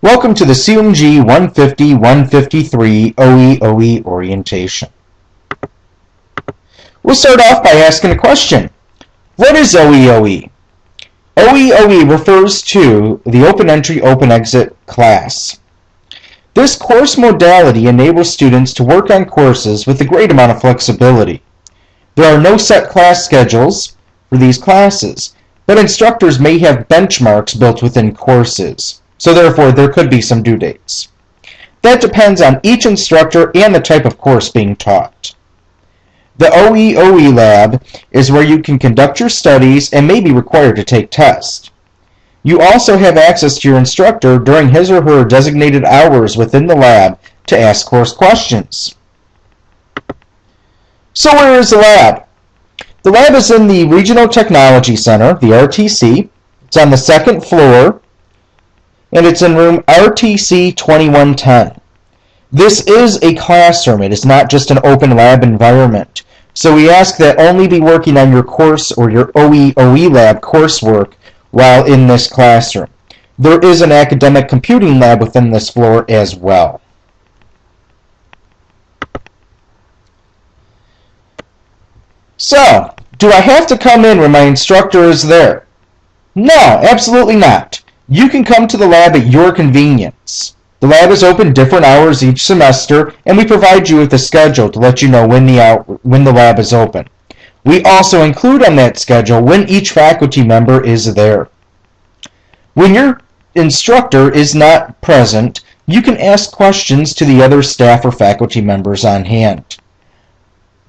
Welcome to the COMG-150, 153 OE orientation. We'll start off by asking a question. What is OE? OE refers to the Open Entry, Open Exit class. This course modality enables students to work on courses with a great amount of flexibility. There are no set class schedules for these classes, but instructors may have benchmarks built within courses. So therefore, there could be some due dates. That depends on each instructor and the type of course being taught. The OE lab is where you can conduct your studies and may be required to take tests. You also have access to your instructor during his or her designated hours within the lab to ask course questions. So where is the lab? The lab is in the Regional Technology Center, the RTC. It's on the second floor, and it's in room RTC 2110. This is a classroom. It is not just an open lab environment. So we ask that only be working on your course or your OE lab coursework while in this classroom. There is an academic computing lab within this floor as well. So, do I have to come in when my instructor is there? No, absolutely not. You can come to the lab at your convenience. The lab is open different hours each semester, and we provide you with a schedule to let you know when the lab is open. We also include on that schedule when each faculty member is there. When your instructor is not present, you can ask questions to the other staff or faculty members on hand.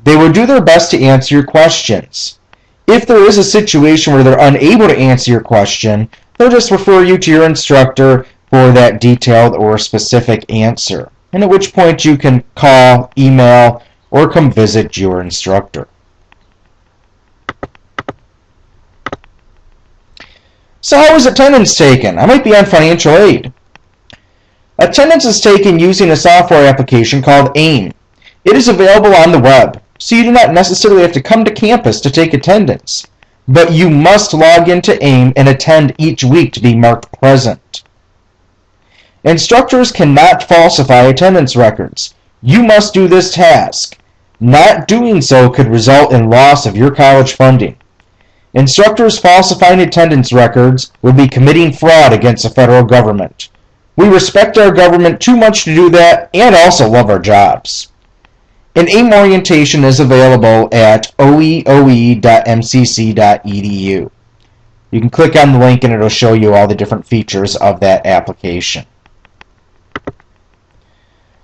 They will do their best to answer your questions. If there is a situation where they're unable to answer your question, they'll just refer you to your instructor for that detailed or specific answer, and at which point you can call, email, or come visit your instructor. So how is attendance taken? I might be on financial aid. Attendance is taken using a software application called AIM. It is available on the web, so you do not necessarily have to come to campus to take attendance, but you must log into AIM and attend each week to be marked present. Instructors cannot falsify attendance records. You must do this task. Not doing so could result in loss of your college funding. Instructors falsifying attendance records would be committing fraud against the federal government. We respect our government too much to do that and also love our jobs. An AIM orientation is available at oeoe.mcc.edu. You can click on the link and it'll show you all the different features of that application.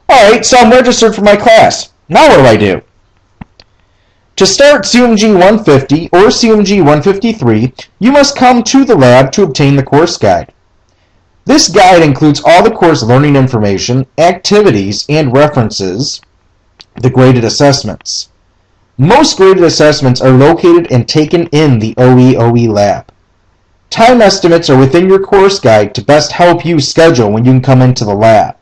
Alright, so I'm registered for my class. Now what do? To start COMG-150 or COMG-153, you must come to the lab to obtain the course guide. This guide includes all the course learning information, activities, and references, the graded assessments. Most graded assessments are located and taken in the OE lab. Time estimates are within your course guide to best help you schedule when you can come into the lab.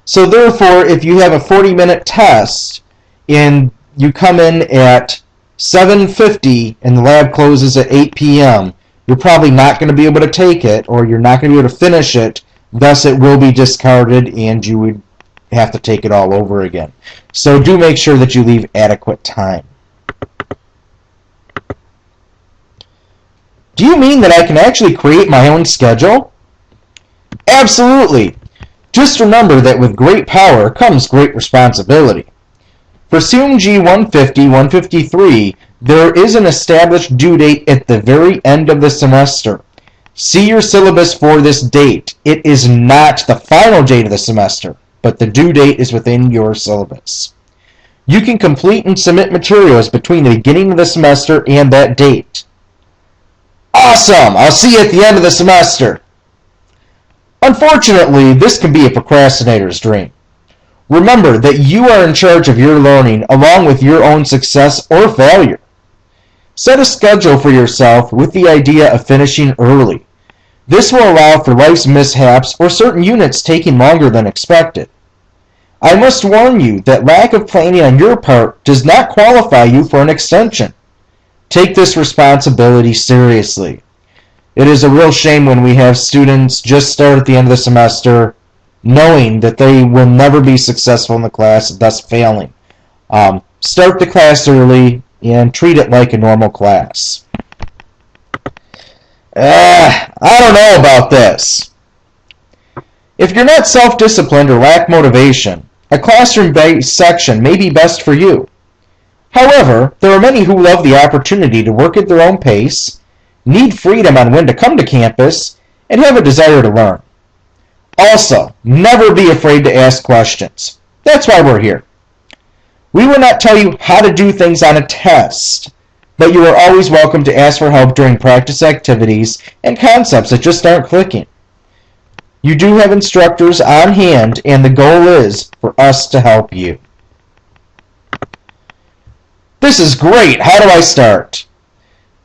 So therefore, if you have a 40-minute test and you come in at 7:50 and the lab closes at 8 p.m., you're probably not going to be able to take it, or you're not going to be able to finish it, thus it will be discarded and you would have to take it all over again. So do make sure that you leave adequate time. Do you mean that I can actually create my own schedule? Absolutely. Just remember that with great power comes great responsibility. For COMG-150, 153, there is an established due date at the very end of the semester. See your syllabus for this date. It is not the final date of the semester, but the due date is within your syllabus. You can complete and submit materials between the beginning of the semester and that date. Awesome! I'll see you at the end of the semester. Unfortunately, this can be a procrastinator's dream. Remember that you are in charge of your learning along with your own success or failure. Set a schedule for yourself with the idea of finishing early. This will allow for life's mishaps or certain units taking longer than expected. I must warn you that lack of planning on your part does not qualify you for an extension. Take this responsibility seriously. It is a real shame when we have students just start at the end of the semester knowing that they will never be successful in the class, thus failing. Start the class early and treat it like a normal class. I don't know about this. If you're not self-disciplined or lack motivation, a classroom-based section may be best for you. However, there are many who love the opportunity to work at their own pace, need freedom on when to come to campus, and have a desire to learn. Also, never be afraid to ask questions. That's why we're here. We will not tell you how to do things on a test, but you are always welcome to ask for help during practice activities and concepts that just aren't clicking. You do have instructors on hand, and the goal is for us to help you. This is great. How do I start?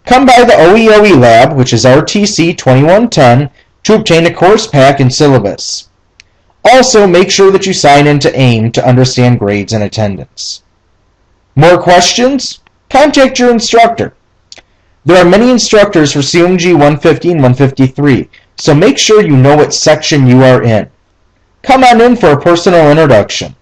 Come by the OEOE lab, which is RTC 2110, to obtain a course pack and syllabus. Also, make sure that you sign into AIM to understand grades and attendance. More questions? Contact your instructor. There are many instructors for COMG-150 and 153, so make sure you know what section you are in. Come on in for a personal introduction.